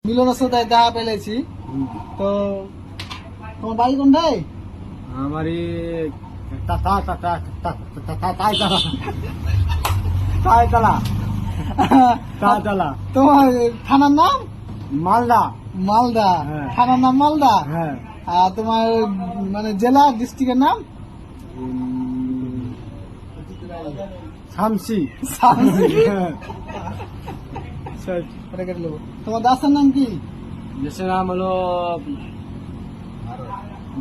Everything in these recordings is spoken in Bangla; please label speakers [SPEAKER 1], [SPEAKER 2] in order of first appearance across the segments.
[SPEAKER 1] মিলনের সাথে দেখা পেলেছি। তো তোমার বাড়ি কোনটায়?
[SPEAKER 2] আমারই তালা
[SPEAKER 1] তোমার থানার নাম?
[SPEAKER 2] মালদা।
[SPEAKER 1] মালদা।
[SPEAKER 2] হ্যাঁ।
[SPEAKER 1] থানার নাম মালদা।
[SPEAKER 2] হ্যাঁ।
[SPEAKER 1] আর তোমার মানে জেলা ডিস্ট্রিক্টের নাম?
[SPEAKER 2] শামসি। হ্যাঁ।
[SPEAKER 1] তোমার দাসের নাম কি?
[SPEAKER 2] দেশের নাম হলো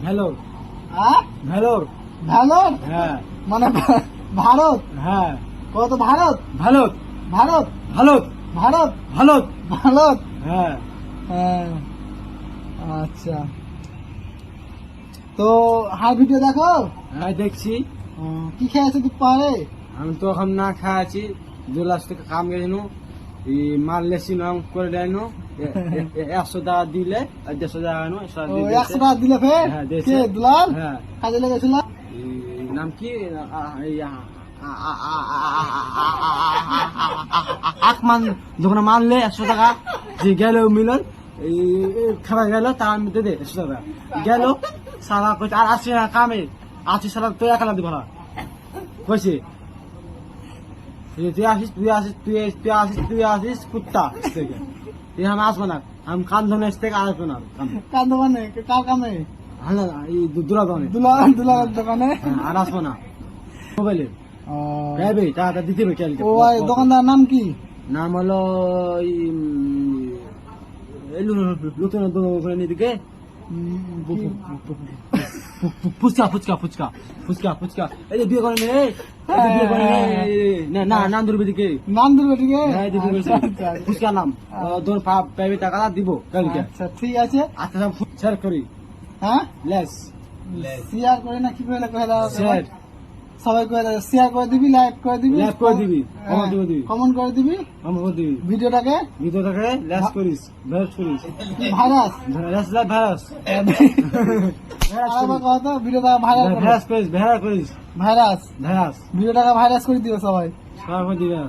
[SPEAKER 2] ভেলোর।
[SPEAKER 1] হ্যাঁ,
[SPEAKER 2] ভেলোর।
[SPEAKER 1] ভারত।
[SPEAKER 2] হ্যাঁ।
[SPEAKER 1] মানে ভারত।
[SPEAKER 2] হ্যাঁ।
[SPEAKER 1] কত ভারত?
[SPEAKER 2] ভারত।
[SPEAKER 1] ভারত।
[SPEAKER 2] ভারত।
[SPEAKER 1] ভারত।
[SPEAKER 2] ভারত।
[SPEAKER 1] ভারত।
[SPEAKER 2] হ্যাঁ।
[SPEAKER 1] হ্যাঁ, আচ্ছা। তো হার ভিডিও দেখো?
[SPEAKER 2] হ্যাঁ দেখছি।
[SPEAKER 1] কি খেয়েছে দুপুরে?
[SPEAKER 2] আমি তো এখন না খাওয়াছি, 2 লাখ টাকা কাম গেছিল, এই মাল লেসি নাম করে দেয়নো 100 টাকা দিলে আর 150 টাকা নো
[SPEAKER 1] 100 টাকা দিলে ফের?
[SPEAKER 2] হ্যাঁ, দিয়েছে।
[SPEAKER 1] কে দুলাল?
[SPEAKER 2] হ্যাঁ।
[SPEAKER 1] কাজে লেগেছিল?
[SPEAKER 2] নাম কি আকমান যখন মারলে 100 টাকা যে গেল মিলন খাবার গেল তার মধ্যে দে 100 টাকা গেল সারা কইছে আর 80 টাকা কামে আছে সারা তো একালা দিব না কইছে তুই আসিস কুত্তা থেকে আমি আসবো না, আমি কান্দন থেকে আসবো না।
[SPEAKER 1] কার দোকানে? কার কামে?
[SPEAKER 2] এই দুলা দোকানে
[SPEAKER 1] দুলালের দোকানে।
[SPEAKER 2] আর আসবো না। মোবাইলে টাকা দিতে হবে।
[SPEAKER 1] ও দোকানদার নাম কি?
[SPEAKER 2] নাম হলো নতুন ওখানে নিদিকে ফুচকা ফুচকা ফুচকা ফুচকা ফুচকা এই যে বিয়ে করে না নাম ধরবে দিকে
[SPEAKER 1] নাম দিবে ঠিক
[SPEAKER 2] ফুচকা নাম তোর পাবে টাকা দিব কালকে।
[SPEAKER 1] আচ্ছা ঠিক আছে।
[SPEAKER 2] আচ্ছা শেয়ার করি।
[SPEAKER 1] হ্যাঁ,
[SPEAKER 2] লেস
[SPEAKER 1] শেয়ার করে না কি করে
[SPEAKER 2] শেয়ার
[SPEAKER 1] সবাই করে শেয়ার করে দিবি, লাইক করে দিবি,
[SPEAKER 2] লেস করে দিবি, কমেন্ট করে দিবি,
[SPEAKER 1] কমেন্ট করে দিবি,
[SPEAKER 2] কমেন্ট করে দিবি।
[SPEAKER 1] ভিডিওটাকে
[SPEAKER 2] লেস করিস, ভাইরাস করিস,
[SPEAKER 1] ভাইরাস
[SPEAKER 2] ভাইরাস ভাইরাস
[SPEAKER 1] আবার কথা ভিডিওটা ভাইরাস
[SPEAKER 2] ভাইরাস করিস, ভাইরাস করিস,
[SPEAKER 1] ভাইরাস
[SPEAKER 2] ভাইরাস
[SPEAKER 1] ভিডিওটাকে ভাইরাস করে দিও সবাই।
[SPEAKER 2] সবাই দিবে।